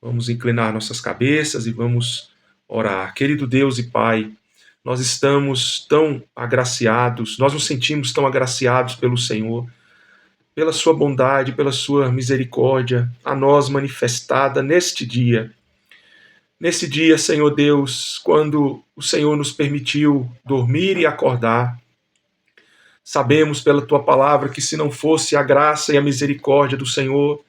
Vamos inclinar nossas cabeças e vamos orar. Querido Deus e Pai, nós estamos tão agraciados, nós nos sentimos tão agraciados pelo Senhor, pela sua bondade, pela sua misericórdia, a nós manifestada neste dia. Nesse dia, Senhor Deus, quando o Senhor nos permitiu dormir e acordar, sabemos pela tua palavra que se não fosse a graça e a misericórdia do Senhor,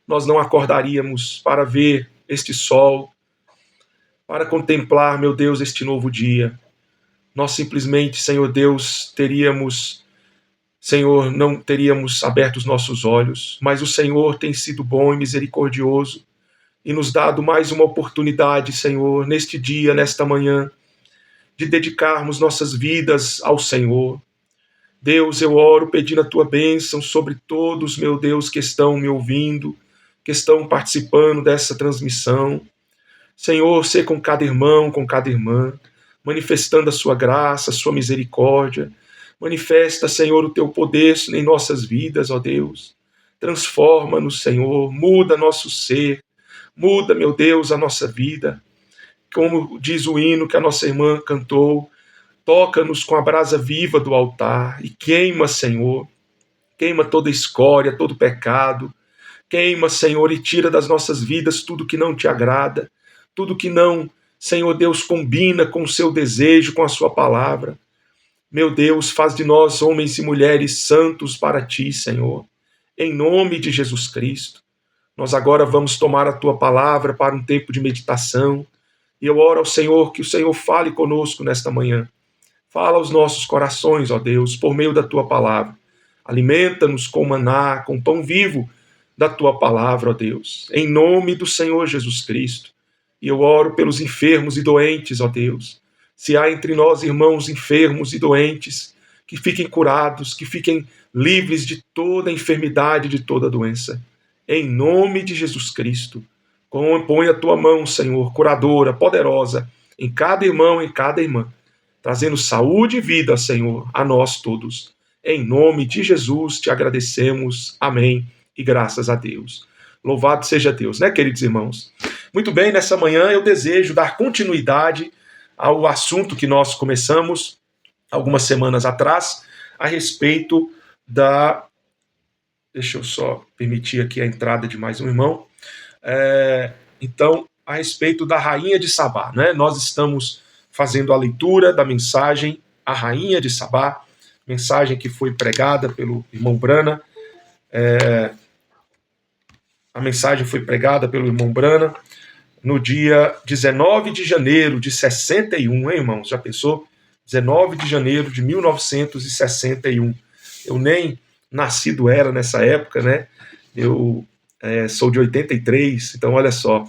nós não acordaríamos para ver este sol, para contemplar, meu Deus, este novo dia. Nós simplesmente, Senhor Deus, não teríamos aberto os nossos olhos, mas o Senhor tem sido bom e misericordioso e nos dado mais uma oportunidade, Senhor, neste dia, nesta manhã, de dedicarmos nossas vidas ao Senhor. Deus, eu oro pedindo a tua bênção sobre todos, meu Deus, que estão me ouvindo, que estão participando dessa transmissão. Senhor, ser com cada irmão, com cada irmã, manifestando a sua graça, a sua misericórdia. Manifesta, Senhor, o teu poder em nossas vidas, ó Deus. Transforma-nos, Senhor, muda nosso ser, muda, meu Deus, a nossa vida. Como diz o hino que a nossa irmã cantou, toca-nos com a brasa viva do altar e queima, Senhor, queima toda escória, todo pecado. Queima, Senhor, e tira das nossas vidas tudo que não te agrada, tudo que não, Senhor Deus, combina com o seu desejo, com a sua palavra. Meu Deus, faz de nós homens e mulheres santos para ti, Senhor. Em nome de Jesus Cristo. Nós agora vamos tomar a tua palavra para um tempo de meditação. E eu oro ao Senhor que o Senhor fale conosco nesta manhã. Fala aos nossos corações, ó Deus, por meio da tua palavra. Alimenta-nos com maná, com pão vivo da tua palavra, ó Deus. Em nome do Senhor Jesus Cristo. E eu oro pelos enfermos e doentes, ó Deus. Se há entre nós irmãos enfermos e doentes, que fiquem curados, que fiquem livres de toda enfermidade, de toda doença. Em nome de Jesus Cristo. Põe a tua mão, Senhor, curadora, poderosa, em cada irmão, em cada irmã, trazendo saúde e vida, Senhor, a nós todos. Em nome de Jesus te agradecemos. Amém. E graças a Deus. Louvado seja Deus, né, queridos irmãos? Muito bem, nessa manhã eu desejo dar continuidade ao assunto que nós começamos algumas semanas atrás, a respeito da... Deixa eu só permitir aqui a entrada de mais um irmão. Então, a respeito da Rainha de Sabá, né? Nós estamos fazendo a leitura da mensagem A Rainha de Sabá, mensagem que foi pregada pelo irmão Brana. A mensagem foi pregada pelo irmão Brana no dia 19 de janeiro de 61, hein, irmãos? Já pensou? 19 de janeiro de 1961. Eu nem nascido era nessa época, né? Eu sou de 83, então olha só.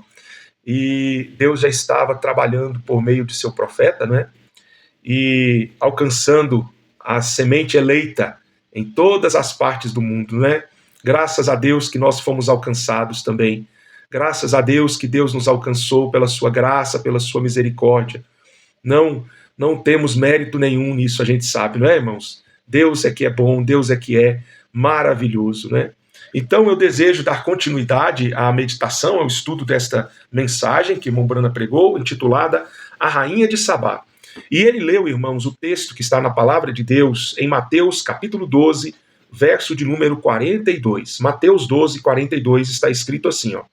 E Deus já estava trabalhando por meio de seu profeta, né? E alcançando a semente eleita em todas as partes do mundo, né? Graças a Deus que nós fomos alcançados também. Graças a Deus que Deus nos alcançou pela sua graça, pela sua misericórdia. Não temos mérito nenhum nisso, a gente sabe, não é, irmãos? Deus é que é bom, Deus é que é maravilhoso, né? Então eu desejo dar continuidade à meditação, ao estudo desta mensagem que irmão Brana pregou, intitulada A Rainha de Sabá. E ele leu, irmãos, o texto que está na palavra de Deus em Mateus capítulo 12, verso de número 42. Mateus 12, 42 está escrito assim, ó.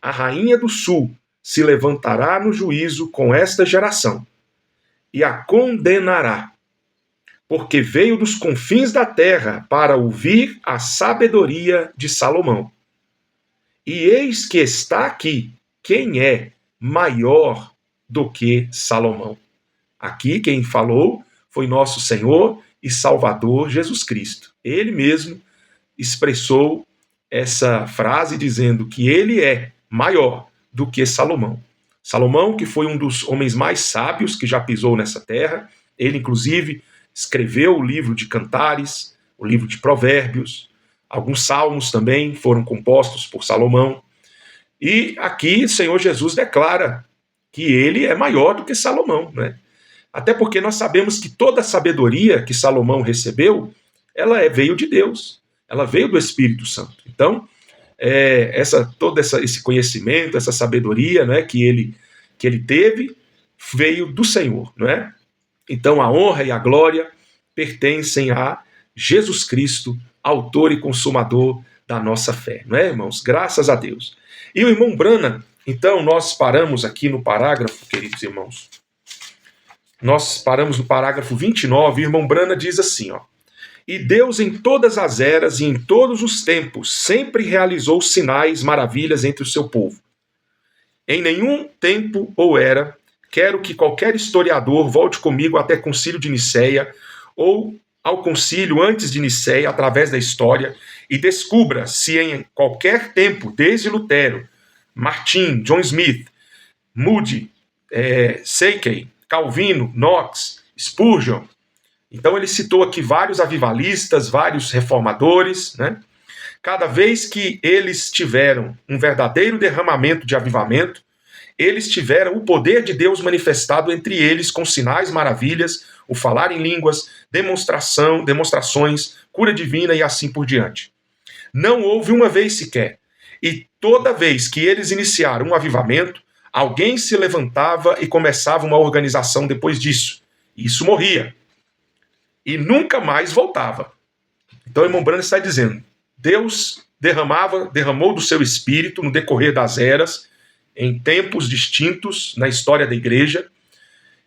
A rainha do sul se levantará no juízo com esta geração e a condenará, porque veio dos confins da terra para ouvir a sabedoria de Salomão. E eis que está aqui quem é maior do que Salomão. Aqui quem falou foi nosso Senhor e Salvador Jesus Cristo. Ele mesmo expressou essa frase dizendo que ele é maior do que Salomão. Salomão, que foi um dos homens mais sábios que já pisou nessa terra, ele inclusive escreveu o livro de Cantares, o livro de Provérbios, alguns salmos também foram compostos por Salomão. E aqui o Senhor Jesus declara que ele é maior do que Salomão, né? Até porque nós sabemos que toda a sabedoria que Salomão recebeu, ela veio de Deus, ela veio do Espírito Santo. Então, todo esse conhecimento, essa sabedoria, né, que ele teve, veio do Senhor, não é? Então a honra e a glória pertencem a Jesus Cristo, autor e consumador da nossa fé, não é, irmãos? Graças a Deus. E o irmão Branham, então nós paramos aqui no parágrafo, queridos irmãos, nós paramos no parágrafo 29, e o irmão Branham diz assim, ó: e Deus em todas as eras e em todos os tempos sempre realizou sinais, maravilhas entre o seu povo. Em nenhum tempo ou era, quero que qualquer historiador volte comigo até o Concílio de Nicéia ou ao concílio antes de Nicéia, através da história, e descubra se em qualquer tempo, desde Lutero, Martin, John Smith, Moody, Seikei, Calvino, Knox, Spurgeon. Então ele citou aqui vários avivalistas, vários reformadores, né? Cada vez que eles tiveram um verdadeiro derramamento de avivamento, eles tiveram o poder de Deus manifestado entre eles com sinais, maravilhas, o falar em línguas, demonstrações, cura divina e assim por diante. Não houve uma vez sequer. E toda vez que eles iniciaram um avivamento, alguém se levantava e começava uma organização depois disso. E isso morria. E nunca mais voltava. Então o irmão Branham está dizendo, Deus derramou do seu espírito no decorrer das eras, em tempos distintos na história da igreja,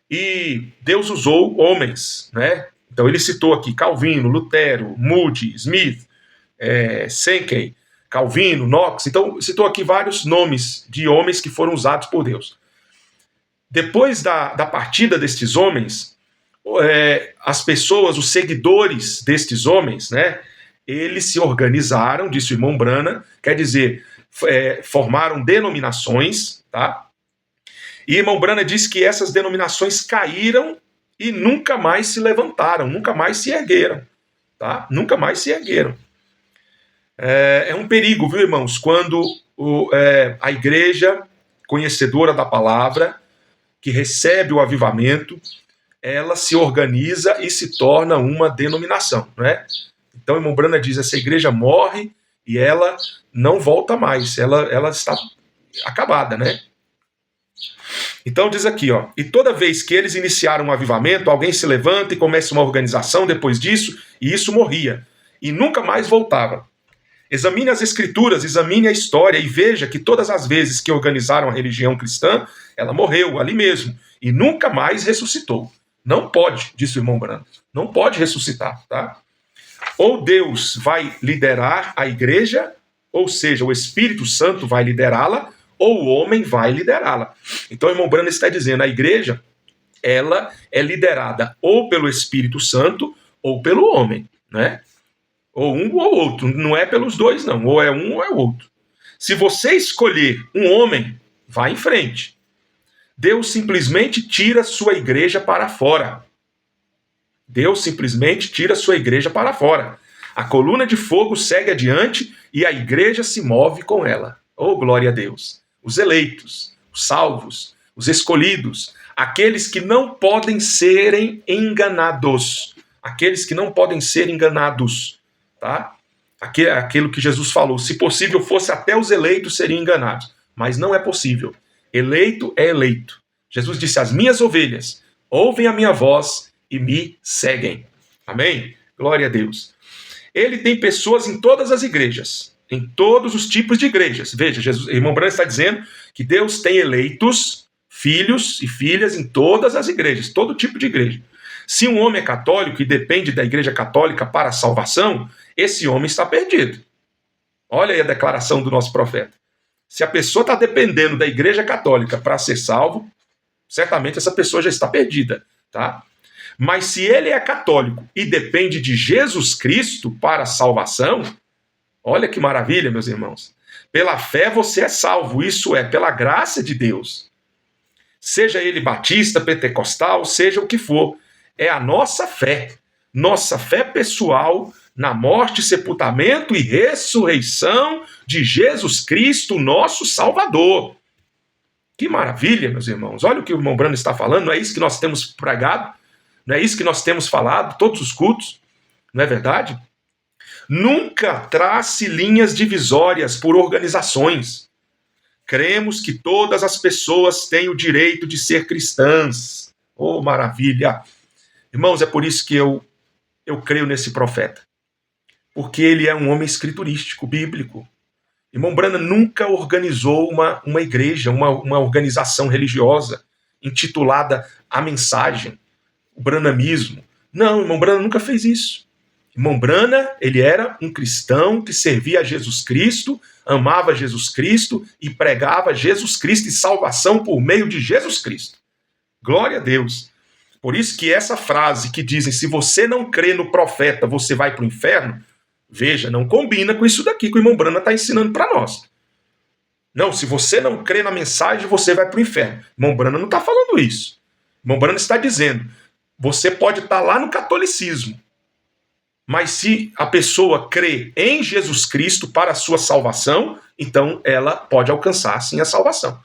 e Deus usou homens, né? Então ele citou aqui Calvino, Lutero, Moody, Smith, Senkei, Calvino, Knox. Então citou aqui vários nomes de homens que foram usados por Deus. Depois da partida destes homens, as pessoas, os seguidores destes homens, né? Eles se organizaram, disse o irmão Branham, quer dizer, formaram denominações, tá? E irmão Branham disse que essas denominações caíram e nunca mais se levantaram, nunca mais se ergueram, tá? Nunca mais se ergueram. É um perigo, viu, irmãos, quando a igreja conhecedora da palavra, que recebe o avivamento, ela se organiza e se torna uma denominação, não é? Então, o irmão Branham diz, essa igreja morre e ela não volta mais, ela está acabada, né? Então diz aqui, ó, e toda vez que eles iniciaram um avivamento, alguém se levanta e começa uma organização depois disso, e isso morria, e nunca mais voltava. Examine as escrituras, examine a história e veja que todas as vezes que organizaram a religião cristã, ela morreu ali mesmo, e nunca mais ressuscitou. Não pode, disse o irmão Branham, não pode ressuscitar, tá? Ou Deus vai liderar a igreja, ou seja, o Espírito Santo vai liderá-la, ou o homem vai liderá-la. Então o irmão Branham está dizendo, a igreja, ela é liderada ou pelo Espírito Santo, ou pelo homem, né? Ou um ou outro, não é pelos dois não, ou é um ou é o outro. Se você escolher um homem, vá em frente. Deus simplesmente tira sua igreja para fora. Deus simplesmente tira sua igreja para fora. A coluna de fogo segue adiante e a igreja se move com ela. Oh, glória a Deus! Os eleitos, os salvos, os escolhidos, aqueles que não podem serem enganados. Aqueles que não podem ser enganados, tá? Aquilo que Jesus falou, se possível fosse até os eleitos seriam enganados, mas não é possível. Eleito é eleito. Jesus disse, as minhas ovelhas ouvem a minha voz e me seguem. Amém? Glória a Deus. Ele tem pessoas em todas as igrejas, em todos os tipos de igrejas. Veja, Jesus, irmão Branham está dizendo que Deus tem eleitos, filhos e filhas em todas as igrejas, todo tipo de igreja. Se um homem é católico e depende da igreja católica para a salvação, esse homem está perdido. Olha aí a declaração do nosso profeta. Se a pessoa está dependendo da igreja católica para ser salvo, certamente essa pessoa já está perdida, tá? Mas se ele é católico e depende de Jesus Cristo para a salvação, olha que maravilha, meus irmãos. Pela fé você é salvo, isso é, pela graça de Deus. Seja ele batista, pentecostal, seja o que for. É a nossa fé pessoal na morte, sepultamento e ressurreição de Jesus Cristo, nosso Salvador. Que maravilha, meus irmãos. Olha o que o irmão Branham está falando, não é isso que nós temos pregado? Não é isso que nós temos falado, todos os cultos? Não é verdade? nunca trace linhas divisórias por organizações. Cremos que todas as pessoas têm o direito de ser cristãs. Oh, maravilha! Irmãos, é por isso que eu creio nesse profeta. Porque ele é um homem escriturístico, bíblico. Irmão Branham nunca organizou uma igreja, uma organização religiosa intitulada A Mensagem, o branhamismo. Não, irmão Branham nunca fez isso. Irmão Branham, ele era um cristão que servia a Jesus Cristo, amava Jesus Cristo e pregava Jesus Cristo e salvação por meio de Jesus Cristo. Glória a Deus. Por isso que essa frase que dizem, se você não crê no profeta, você vai para o inferno, veja, não combina com isso daqui que o irmão Branham está ensinando para nós. Não, se você não crê na mensagem, você vai para o inferno. Irmão Branham não está falando isso. Irmão Branham está dizendo, você pode estar lá no catolicismo, mas se a pessoa crê em Jesus Cristo para a sua salvação, então ela pode alcançar sim a salvação.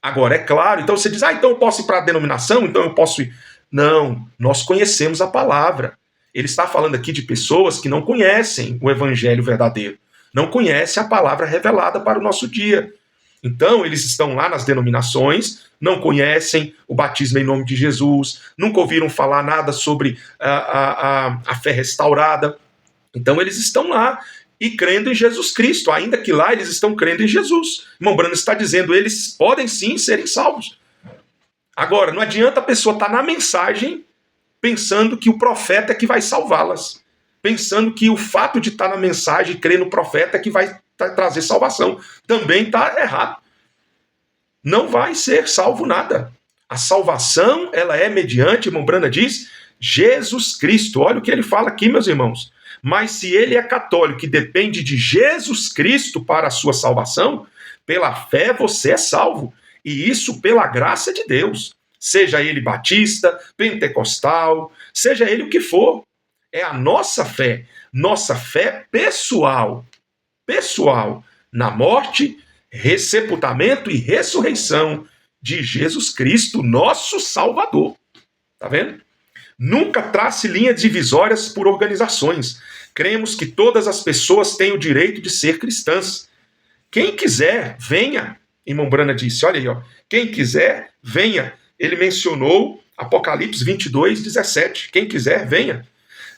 Agora, é claro, então você diz, então eu posso ir para a denominação, então eu posso ir. Não, nós conhecemos a palavra. Ele está falando aqui de pessoas que não conhecem o evangelho verdadeiro, não conhecem a palavra revelada para o nosso dia. Então, eles estão lá nas denominações, não conhecem o batismo em nome de Jesus, nunca ouviram falar nada sobre a fé restaurada. Então, eles estão lá e crendo em Jesus Cristo, ainda que lá eles estão crendo em Jesus. Irmão Branham está dizendo, eles podem sim serem salvos. Agora, não adianta a pessoa estar na mensagem pensando que o profeta é que vai salvá-las, pensando que o fato de estar na mensagem e crer no profeta é que vai trazer salvação. Também está errado. Não vai ser salvo nada. A salvação, ela é mediante, irmão Branham diz, Jesus Cristo. Olha o que ele fala aqui, meus irmãos. Mas se ele é católico e depende de Jesus Cristo para a sua salvação, pela fé você é salvo. E isso pela graça de Deus. Seja ele batista, pentecostal, seja ele o que for. É a nossa fé pessoal, na morte, sepultamento e ressurreição de Jesus Cristo, nosso Salvador. Tá vendo? Nunca trace linhas divisórias por organizações. Cremos que todas as pessoas têm o direito de ser cristãs. Quem quiser, venha. Irmão Branham disse, olha aí, quem quiser, venha. Ele mencionou Apocalipse 22, 17. Quem quiser, venha.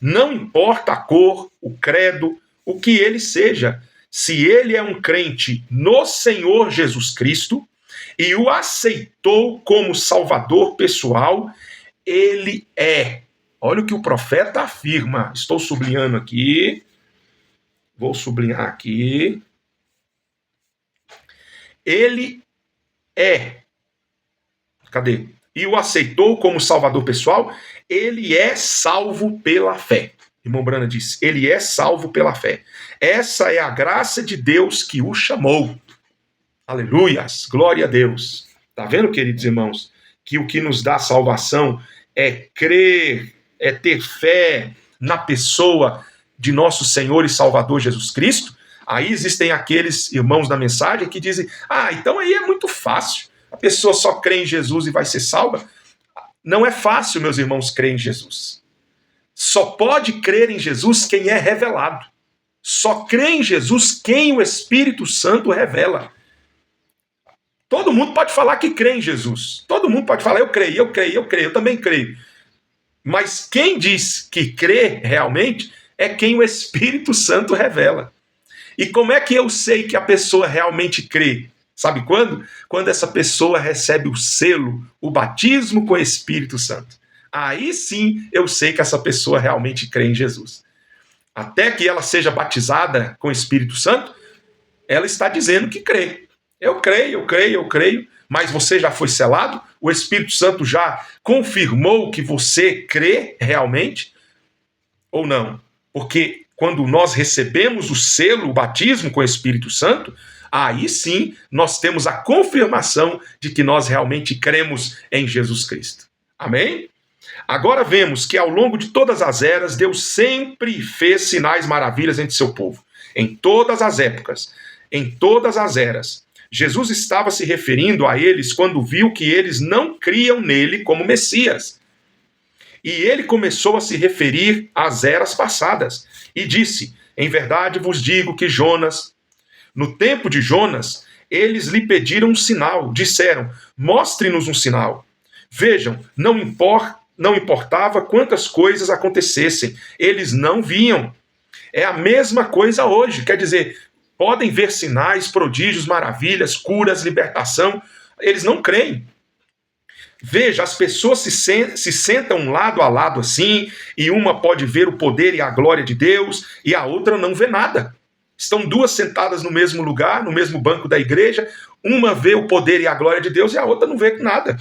Não importa a cor, o credo, o que ele seja. Se ele é um crente no Senhor Jesus Cristo e o aceitou como Salvador pessoal, ele é. Olha o que o profeta afirma. Estou sublinhando aqui. Vou sublinhar aqui. Ele é. Cadê? E o aceitou como Salvador pessoal, ele é salvo pela fé. Irmão Branham disse, ele é salvo pela fé. Essa é a graça de Deus que o chamou. Aleluias, glória a Deus. Tá vendo, queridos irmãos, que o que nos dá salvação é crer, é ter fé na pessoa de nosso Senhor e Salvador Jesus Cristo? Aí existem aqueles irmãos da mensagem que dizem, então aí é muito fácil. A pessoa só crê em Jesus e vai ser salva. Não é fácil, meus irmãos, crer em Jesus. Só pode crer em Jesus quem é revelado. Só crê em Jesus quem o Espírito Santo revela. Todo mundo pode falar que crê em Jesus. Todo mundo pode falar, eu creio, eu também creio. Mas quem diz que crê realmente é quem o Espírito Santo revela. E como é que eu sei que a pessoa realmente crê? Sabe quando? Quando essa pessoa recebe o selo, o batismo com o Espírito Santo. Aí sim eu sei que essa pessoa realmente crê em Jesus. Até que ela seja batizada com o Espírito Santo, ela está dizendo que crê. Eu creio. Mas você já foi selado? O Espírito Santo já confirmou que você crê realmente? Ou não? Porque quando nós recebemos o selo, o batismo com o Espírito Santo, aí sim nós temos a confirmação de que nós realmente cremos em Jesus Cristo. Amém? Agora vemos que ao longo de todas as eras, Deus sempre fez sinais maravilhas entre seu povo. Em todas as épocas, em todas as eras. Jesus estava se referindo a eles quando viu que eles não criam nele como Messias. E ele começou a se referir às eras passadas e disse Em verdade vos digo que Jonas, no tempo de Jonas, eles lhe pediram um sinal, disseram, mostre-nos um sinal. Vejam, não importava quantas coisas acontecessem, eles não viam. É a mesma coisa hoje, quer dizer, podem ver sinais, prodígios, maravilhas, curas, libertação, eles não creem. Veja, as pessoas se sentam lado a lado assim, e uma pode ver o poder e a glória de Deus, e a outra não vê nada. Estão duas sentadas no mesmo lugar, no mesmo banco da igreja, uma vê o poder e a glória de Deus e a outra não vê nada.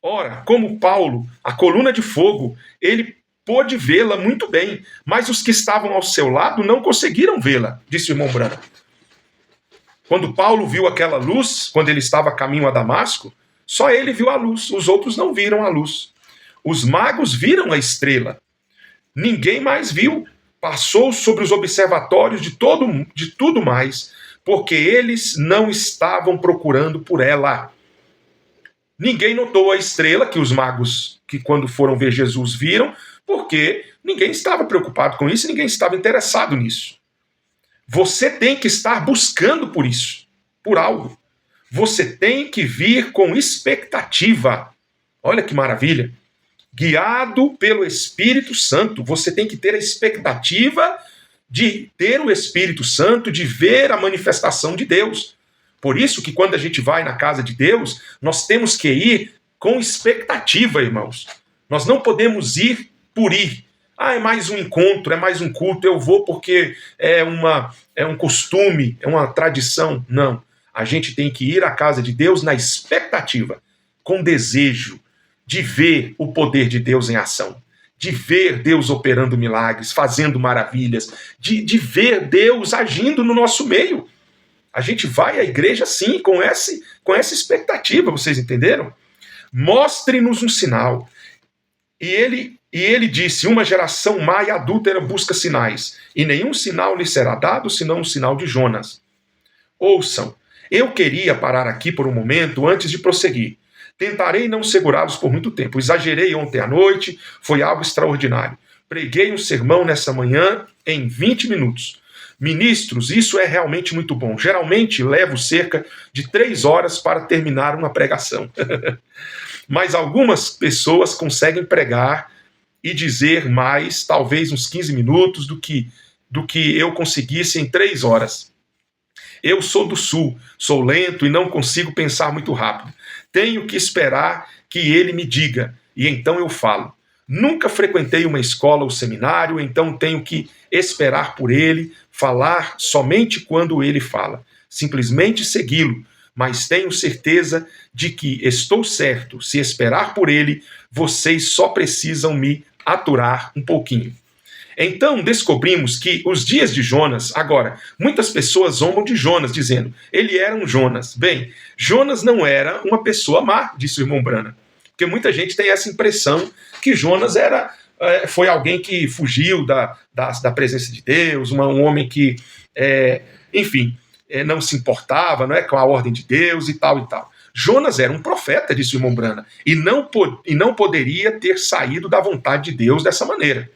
Ora, como Paulo, a coluna de fogo, ele pôde vê-la muito bem, mas os que estavam ao seu lado não conseguiram vê-la, disse o irmão Branham. Quando Paulo viu aquela luz, quando ele estava a caminho a Damasco, só ele viu a luz, os outros não viram a luz. Os magos viram a estrela. Ninguém mais viu. Passou sobre os observatórios de tudo mais, porque eles não estavam procurando por ela. Ninguém notou a estrela que os magos, que quando foram ver Jesus, viram, porque ninguém estava preocupado com isso, ninguém estava interessado nisso. Você tem que estar buscando por isso, por algo. Você tem que vir com expectativa. Olha que maravilha. Guiado pelo Espírito Santo. Você tem que ter a expectativa de ter o Espírito Santo, de ver a manifestação de Deus. Por isso que quando a gente vai na casa de Deus, nós temos que ir com expectativa, irmãos. Nós não podemos ir por ir. Ah, é mais um encontro, é mais um culto, eu vou porque é um costume, é uma tradição. Não. A gente tem que ir à casa de Deus na expectativa, com desejo de ver o poder de Deus em ação, de ver Deus operando milagres, fazendo maravilhas, de ver Deus agindo no nosso meio. A gente vai à igreja, sim, com essa expectativa, vocês entenderam? Mostre-nos um sinal. E ele disse, uma geração má e adúltera busca sinais, e nenhum sinal lhe será dado, senão um sinal de Jonas. Ouçam, eu queria parar aqui por um momento antes de prosseguir. Tentarei não segurá-los por muito tempo. Exagerei ontem à noite, foi algo extraordinário. Preguei um sermão nessa manhã em 20 minutos. Ministros, isso é realmente muito bom. Geralmente levo cerca de 3 horas para terminar uma pregação. Mas algumas pessoas conseguem pregar e dizer mais, talvez uns 15 minutos, do que eu conseguisse em 3 horas. Eu sou do Sul, sou lento e não consigo pensar muito rápido. Tenho que esperar que ele me diga, e então eu falo. Nunca frequentei uma escola ou seminário, então tenho que esperar por ele, falar somente quando ele fala. Simplesmente segui-lo, mas tenho certeza de que estou certo. Se esperar por ele, vocês só precisam me aturar um pouquinho. Então descobrimos que os dias de Jonas, agora, muitas pessoas zombam de Jonas, dizendo, ele era um Jonas. Bem, Jonas não era uma pessoa má, disse o irmão Branham. Porque muita gente tem essa impressão que Jonas foi alguém que fugiu da presença de Deus, um homem que, não se importava, não é, com a ordem de Deus e tal e tal. Jonas era um profeta, disse o irmão Branham, e não poderia ter saído da vontade de Deus dessa maneira.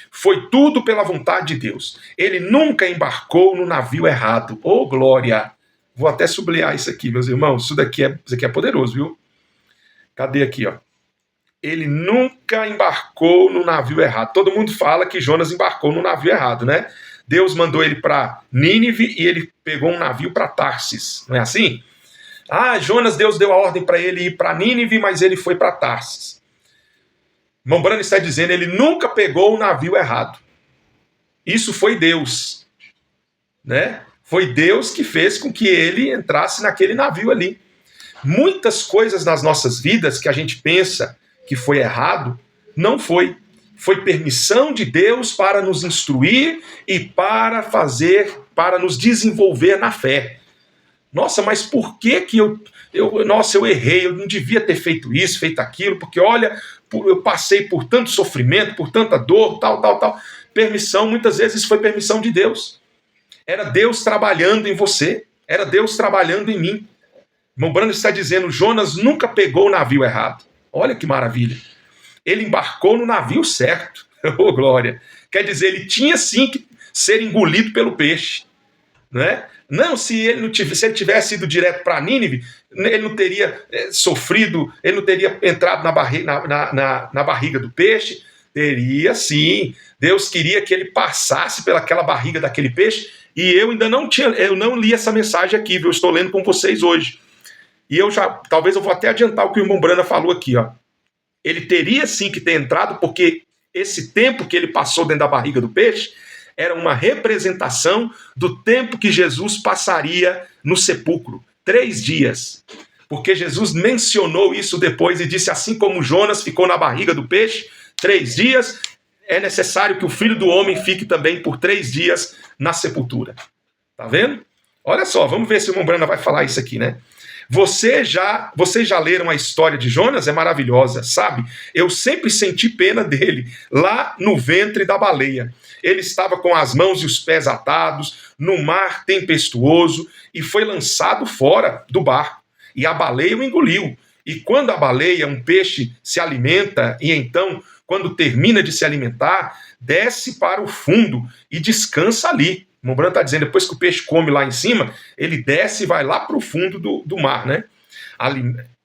Foi tudo pela vontade de Deus. Ele nunca embarcou no navio errado. Oh, glória! Vou até sublinhar isso aqui, meus irmãos. Isso aqui é poderoso, viu? Cadê aqui, ó? Ele nunca embarcou no navio errado. Todo mundo fala que Jonas embarcou no navio errado, né? Deus mandou ele para Nínive e ele pegou um navio para Tarsis. Não é assim? Jonas, Deus deu a ordem para ele ir para Nínive, mas ele foi para Tarsis. Irmão Branham está dizendo, ele nunca pegou o navio errado. Isso foi Deus, né? Foi Deus que fez com que ele entrasse naquele navio ali. Muitas coisas nas nossas vidas que a gente pensa que foi errado, não foi. Foi permissão de Deus para nos instruir e para nos desenvolver na fé. Nossa, mas por que eu errei, eu não devia ter feito isso, feito aquilo, porque olha, eu passei por tanto sofrimento, por tanta dor, tal. Permissão, muitas vezes foi permissão de Deus. Era Deus trabalhando em você, era Deus trabalhando em mim. Irmão Branham está dizendo, Jonas nunca pegou o navio errado. Olha que maravilha. Ele embarcou no navio certo. Oh, glória. Quer dizer, ele tinha sim que ser engolido pelo peixe. Né? Não, se ele tivesse ido direto para Nínive, ele não teria sofrido, ele não teria entrado na barriga do peixe. Teria sim. Deus queria que ele passasse pelaquela barriga daquele peixe, e eu ainda não li essa mensagem aqui, viu? Eu estou lendo com vocês hoje. E talvez eu vou até adiantar o que o irmão Brana falou aqui, ó. Ele teria sim que ter entrado, porque esse tempo que ele passou dentro da barriga do peixe era uma representação do tempo que Jesus passaria no sepulcro, 3 dias. Porque Jesus mencionou isso depois e disse, assim como Jonas ficou na barriga do peixe 3 dias, é necessário que o Filho do Homem fique também por 3 dias na sepultura. Tá vendo? Olha só, vamos ver se o irmão Brana vai falar isso aqui, né? Vocês já leram a história de Jonas? É maravilhosa, sabe? Eu sempre senti pena dele, lá no ventre da baleia. Ele estava com as mãos e os pés atados, no mar tempestuoso, e foi lançado fora do barco. E a baleia o engoliu. E quando a baleia, um peixe, se alimenta, e então, quando termina de se alimentar, desce para o fundo e descansa ali. O Brano está dizendo, depois que o peixe come lá em cima, ele desce e vai lá para o fundo do mar, né?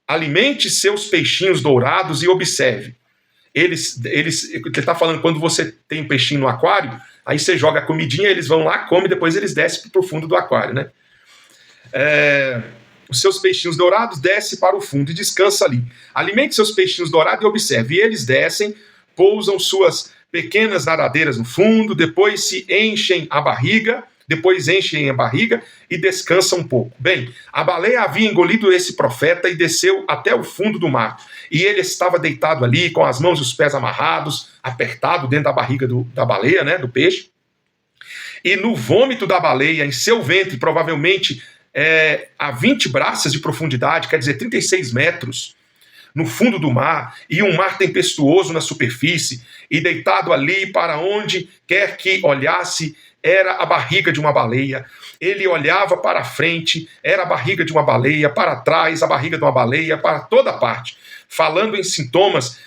Alimente seus peixinhos dourados e observe. Ele está falando, quando você tem um peixinho no aquário, aí você joga a comidinha, eles vão lá, comem, depois eles descem para o fundo do aquário, né? Os seus peixinhos dourados desce para o fundo e descansa ali. Alimente seus peixinhos dourados e observe. E eles descem, pousam suas pequenas nadadeiras no fundo, depois enchem a barriga e descansam um pouco. Bem, a baleia havia engolido esse profeta e desceu até o fundo do mar. E ele estava deitado ali, com as mãos e os pés amarrados, apertado dentro da barriga da baleia, né, do peixe. E no vômito da baleia, em seu ventre, provavelmente a 20 braças de profundidade, quer dizer, 36 metros, no fundo do mar, e um mar tempestuoso na superfície, e deitado ali para onde quer que olhasse, era a barriga de uma baleia. Ele olhava para frente, era a barriga de uma baleia, para trás, a barriga de uma baleia, para toda parte. Falando em sintomas,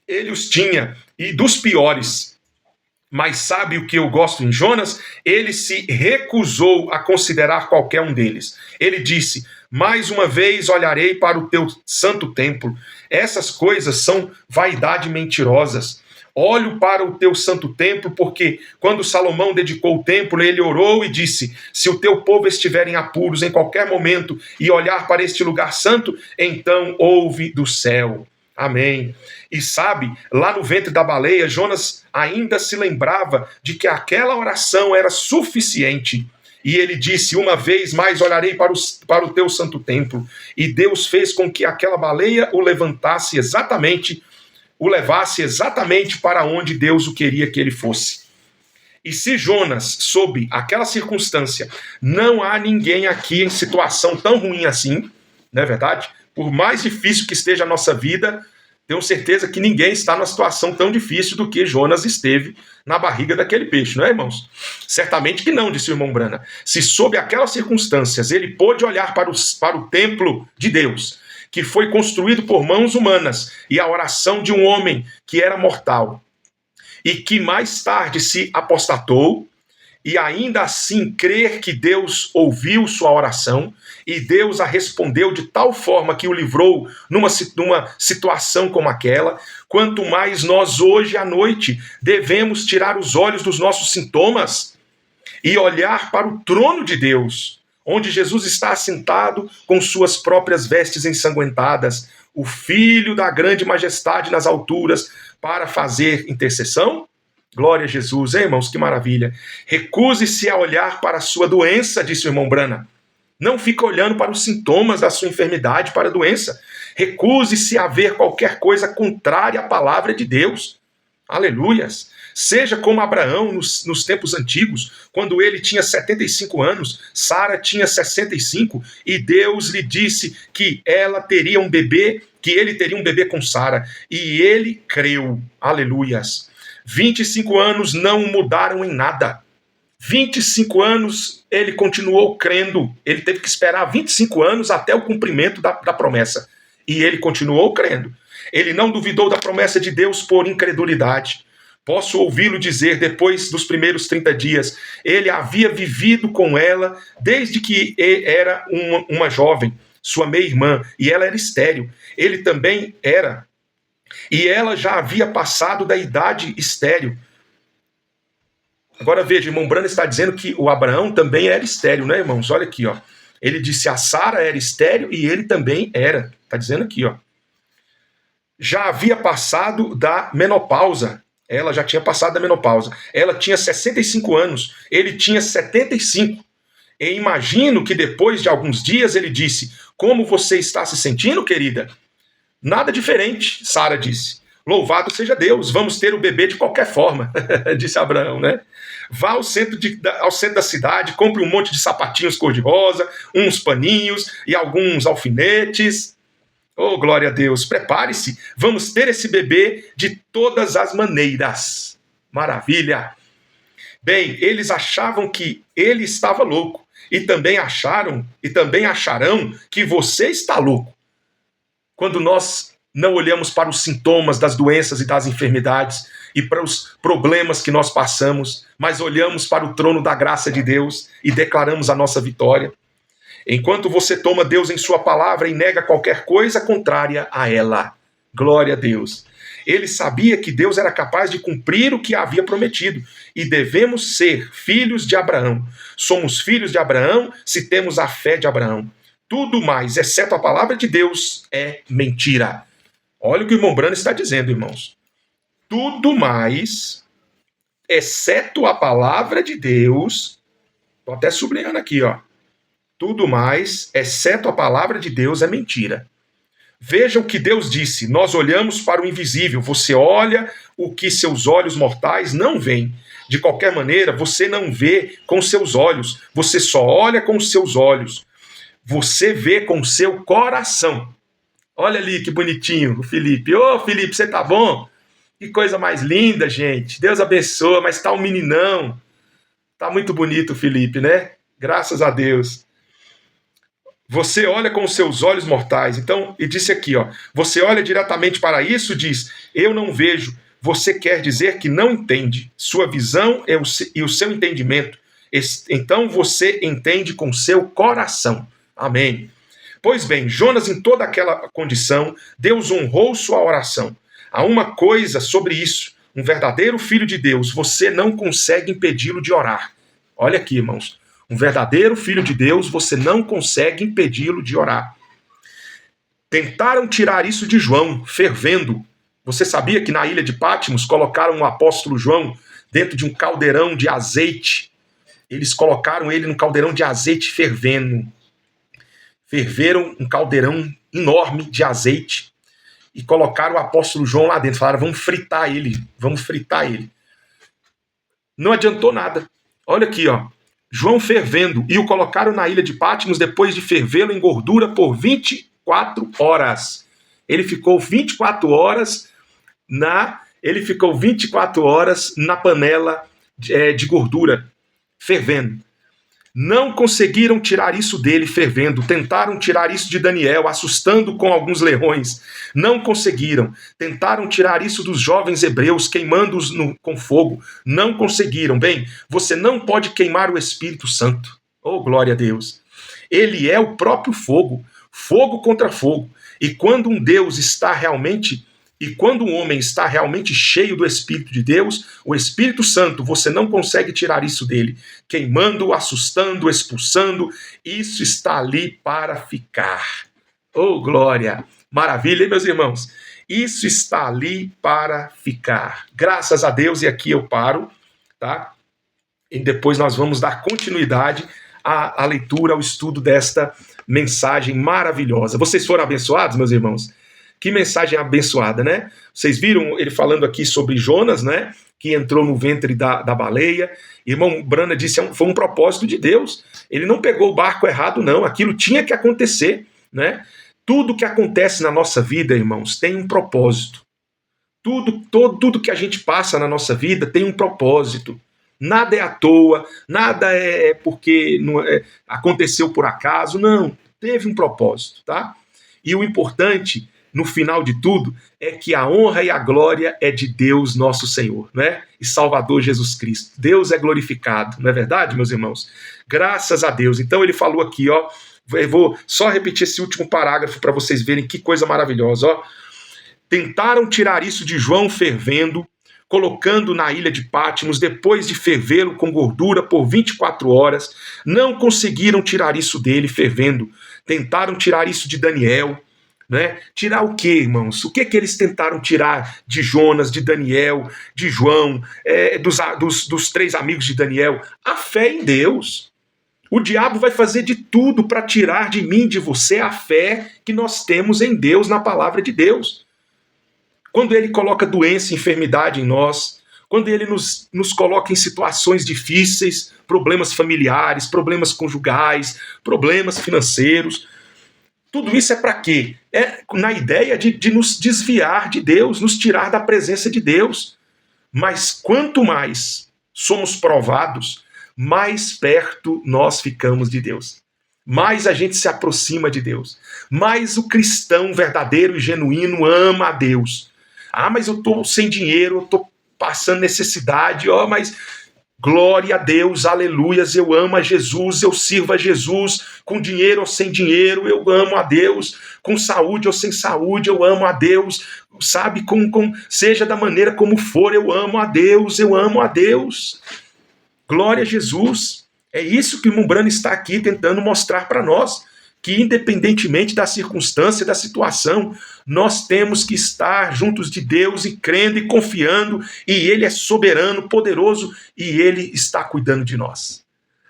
ele os tinha, e dos piores. Mas sabe o que eu gosto em Jonas? Ele se recusou a considerar qualquer um deles. Ele disse, mais uma vez olharei para o teu santo templo. Essas coisas são vaidade mentirosas. Olho para o teu santo templo, porque quando Salomão dedicou o templo, ele orou e disse, se o teu povo estiver em apuros em qualquer momento e olhar para este lugar santo, então ouve do céu. Amém. E sabe, lá no ventre da baleia, Jonas ainda se lembrava de que aquela oração era suficiente. E ele disse, uma vez mais olharei para o teu santo templo. E Deus fez com que aquela baleia o levasse exatamente para onde Deus o queria que ele fosse. E se Jonas, sob aquela circunstância, não há ninguém aqui em situação tão ruim assim, não é verdade? Por mais difícil que esteja a nossa vida, tenho certeza que ninguém está numa situação tão difícil do que Jonas esteve na barriga daquele peixe, não é, irmãos? Certamente que não, disse o irmão Brana. Se sob aquelas circunstâncias ele pôde olhar para o templo de Deus, que foi construído por mãos humanas, e a oração de um homem que era mortal, e que mais tarde se apostatou, e ainda assim crer que Deus ouviu sua oração, e Deus a respondeu de tal forma que o livrou numa situação como aquela, quanto mais nós hoje à noite devemos tirar os olhos dos nossos sintomas e olhar para o trono de Deus, onde Jesus está assentado com suas próprias vestes ensanguentadas, o Filho da grande majestade nas alturas, para fazer intercessão. Glória a Jesus, hein, irmãos, que maravilha. Recuse-se a olhar para a sua doença, disse o irmão Brana. Não fique olhando para os sintomas da sua enfermidade, para a doença. Recuse-se a ver qualquer coisa contrária à palavra de Deus. Aleluias. Seja como Abraão nos tempos antigos, quando ele tinha 75 anos, Sara tinha 65, e Deus lhe disse que ela teria um bebê, que ele teria um bebê com Sara, e ele creu. Aleluias. 25 anos não mudaram em nada. 25 anos ele continuou crendo. Ele teve que esperar 25 anos até o cumprimento da promessa. E ele continuou crendo. Ele não duvidou da promessa de Deus por incredulidade. Posso ouvi-lo dizer, depois dos primeiros 30 dias, ele havia vivido com ela desde que era uma jovem, sua meia-irmã, e ela era estéril. Ele também era. E ela já havia passado da idade estéril. Agora veja, irmão Branham está dizendo que o Abraão também era estéril, né, irmãos? Olha aqui, ó. Ele disse a Sara era estéril e ele também era. Está dizendo aqui, ó. Já havia passado da menopausa. Ela já tinha passado da menopausa. Ela tinha 65 anos, ele tinha 75. E imagino que depois de alguns dias ele disse: como você está se sentindo, querida? Nada diferente, Sara disse. Louvado seja Deus, vamos ter o bebê de qualquer forma, disse Abraão, né? Vá ao centro da cidade, compre um monte de sapatinhos cor-de-rosa, uns paninhos e alguns alfinetes. Oh, glória a Deus, prepare-se, vamos ter esse bebê de todas as maneiras. Maravilha! Bem, eles achavam que ele estava louco, e também acharão que você está louco. Quando nós não olhamos para os sintomas das doenças e das enfermidades e para os problemas que nós passamos, mas olhamos para o trono da graça de Deus e declaramos a nossa vitória. Enquanto você toma Deus em sua palavra e nega qualquer coisa contrária a ela. Glória a Deus. Ele sabia que Deus era capaz de cumprir o que havia prometido e devemos ser filhos de Abraão. Somos filhos de Abraão se temos a fé de Abraão. Tudo mais, exceto a palavra de Deus, é mentira. Olha o que o irmão Branham está dizendo, irmãos. Tudo mais, exceto a palavra de Deus, estou até sublinhando aqui, ó. Tudo mais, exceto a palavra de Deus, é mentira. Veja o que Deus disse. Nós olhamos para o invisível. Você olha o que seus olhos mortais não veem. De qualquer maneira, você não vê com seus olhos. Você só olha com os seus olhos. Você vê com o seu coração. Olha ali que bonitinho o Felipe. Ô, Felipe, você tá bom? Que coisa mais linda, gente. Deus abençoa, mas tá um meninão. Tá muito bonito o Felipe, né? Graças a Deus. Você olha com os seus olhos mortais. Então, e disse aqui, ó. Você olha diretamente para isso, diz, eu não vejo. Você quer dizer que não entende. Sua visão e o seu entendimento. Então, você entende com seu coração. Amém. Pois bem, Jonas, em toda aquela condição, Deus honrou sua oração. Há uma coisa sobre isso. Um verdadeiro filho de Deus, você não consegue impedi-lo de orar. Olha aqui, irmãos. Um verdadeiro filho de Deus, você não consegue impedi-lo de orar. Tentaram tirar isso de João, fervendo. Você sabia que na ilha de Patmos colocaram o apóstolo João dentro de um caldeirão de azeite? Eles colocaram ele num caldeirão de azeite fervendo. Ferveram um caldeirão enorme de azeite e colocaram o apóstolo João lá dentro. Falaram, vamos fritar ele. Não adiantou nada. Olha aqui, ó. João fervendo, e o colocaram na ilha de Patmos depois de fervê-lo em gordura por 24 horas. Ele ficou 24 horas na panela de gordura, fervendo. Não conseguiram tirar isso dele fervendo. Tentaram tirar isso de Daniel, assustando com alguns leões. Não conseguiram. Tentaram tirar isso dos jovens hebreus, queimando-os com fogo. Não conseguiram. Bem, você não pode queimar o Espírito Santo. Oh, glória a Deus. Ele é o próprio fogo. Fogo contra fogo. E quando um homem está realmente cheio do Espírito de Deus, o Espírito Santo, você não consegue tirar isso dele. Queimando, assustando, expulsando, isso está ali para ficar. Oh, glória! Maravilha, hein, meus irmãos? Isso está ali para ficar. Graças a Deus, e aqui eu paro, tá? E depois nós vamos dar continuidade à leitura, ao estudo desta mensagem maravilhosa. Vocês foram abençoados, meus irmãos? Que mensagem abençoada, né? Vocês viram ele falando aqui sobre Jonas, né? Que entrou no ventre da baleia. Irmão Branham disse que foi um propósito de Deus. Ele não pegou o barco errado, não. Aquilo tinha que acontecer, né? Tudo que acontece na nossa vida, irmãos, tem um propósito. Tudo que a gente passa na nossa vida tem um propósito. Nada é à toa, nada é porque aconteceu por acaso. Não, teve um propósito, tá? E o importante no final de tudo, é que a honra e a glória é de Deus nosso Senhor, né? E Salvador Jesus Cristo. Deus é glorificado, não é verdade, meus irmãos? Graças a Deus. Então ele falou aqui, ó, eu vou só repetir esse último parágrafo para vocês verem que coisa maravilhosa, ó. Tentaram tirar isso de João fervendo, colocando na ilha de Patmos, depois de fervê-lo com gordura por 24 horas. Não conseguiram tirar isso dele fervendo. Tentaram tirar isso de Daniel. Né? Tirar o quê, irmãos? O que eles tentaram tirar de Jonas, de Daniel, de João, dos 3 amigos de Daniel? A fé em Deus. O diabo vai fazer de tudo para tirar de mim, de você, a fé que nós temos em Deus, na palavra de Deus. Quando ele coloca doença e enfermidade em nós, quando ele nos coloca em situações difíceis, problemas familiares, problemas conjugais, problemas financeiros, tudo isso é para quê? É na ideia de nos desviar de Deus, nos tirar da presença de Deus. Mas quanto mais somos provados, mais perto nós ficamos de Deus. Mais a gente se aproxima de Deus. Mais o cristão verdadeiro e genuíno ama a Deus. Ah, mas eu estou sem dinheiro, eu estou passando necessidade, mas glória a Deus, aleluias, eu amo a Jesus, eu sirvo a Jesus, com dinheiro ou sem dinheiro, eu amo a Deus, com saúde ou sem saúde, eu amo a Deus, sabe, seja da maneira como for, eu amo a Deus, eu amo a Deus. Glória a Jesus. É isso que o Mumbrana está aqui tentando mostrar para nós, que independentemente da circunstância, da situação, nós temos que estar juntos de Deus e crendo e confiando, e Ele é soberano, poderoso, e Ele está cuidando de nós.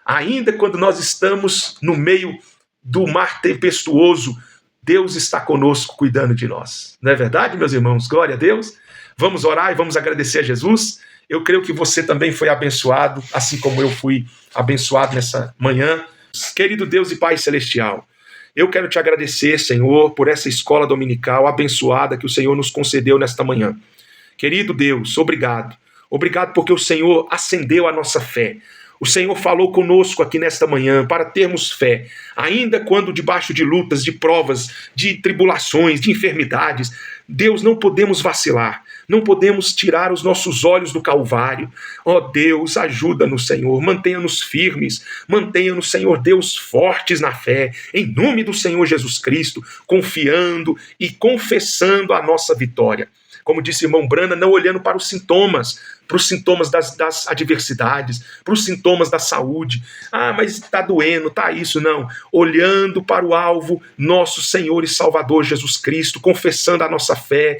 Ainda quando nós estamos no meio do mar tempestuoso, Deus está conosco cuidando de nós. Não é verdade, meus irmãos? Glória a Deus. Vamos orar e vamos agradecer a Jesus. Eu creio que você também foi abençoado, assim como eu fui abençoado nessa manhã. Querido Deus e Pai Celestial, eu quero te agradecer, Senhor, por essa escola dominical abençoada que o Senhor nos concedeu nesta manhã. Querido Deus, obrigado. Obrigado porque o Senhor acendeu a nossa fé. O Senhor falou conosco aqui nesta manhã para termos fé, ainda quando debaixo de lutas, de provas, de tribulações, de enfermidades. Deus, não podemos vacilar, não podemos tirar os nossos olhos do Calvário. Ó Deus, ajuda-nos, Senhor, mantenha-nos firmes, mantenha-nos, Senhor Deus, fortes na fé, em nome do Senhor Jesus Cristo, confiando e confessando a nossa vitória. Como disse o irmão Brana, não olhando para os sintomas das adversidades, para os sintomas da saúde. Ah, mas está doendo, está isso. Não. Olhando para o alvo, nosso Senhor e Salvador Jesus Cristo, confessando a nossa fé,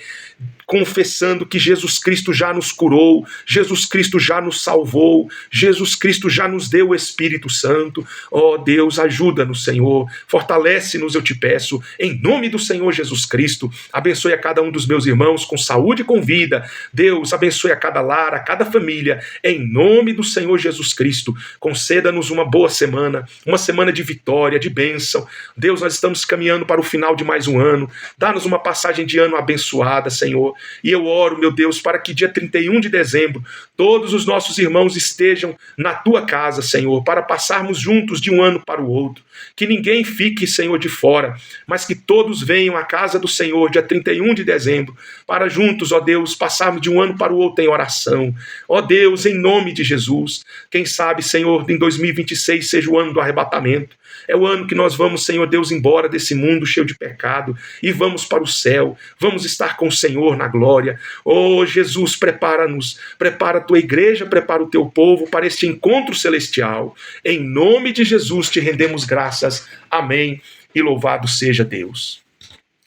confessando que Jesus Cristo já nos curou, Jesus Cristo já nos salvou, Jesus Cristo já nos deu o Espírito Santo. Ó Deus, ajuda-nos, Senhor, fortalece-nos, eu te peço, em nome do Senhor Jesus Cristo. Abençoe a cada um dos meus irmãos com saúde e com vida. Deus, abençoe a cada lar, a cada família, em nome do Senhor Jesus Cristo. Conceda-nos uma boa semana, uma semana de vitória, de bênção. Deus, nós estamos caminhando para o final de mais um ano. Dá-nos uma passagem de ano abençoada, Senhor. E eu oro, meu Deus, para que dia 31 de dezembro todos os nossos irmãos estejam na tua casa, Senhor, para passarmos juntos de um ano para o outro. Que ninguém fique, Senhor, de fora, mas que todos venham à casa do Senhor dia 31 de dezembro, para juntos, ó Deus, passarmos de um ano para o outro em oração. Ó Deus, em nome de Jesus, quem sabe, Senhor, em 2026 seja o ano do arrebatamento. É o ano que nós vamos, Senhor Deus, embora desse mundo cheio de pecado e vamos para o céu, vamos estar com o Senhor na glória. Oh Jesus, prepara-nos, prepara a tua igreja, prepara o teu povo para este encontro celestial. Em nome de Jesus te rendemos graças. Amém. E louvado seja Deus.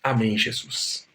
Amém, Jesus.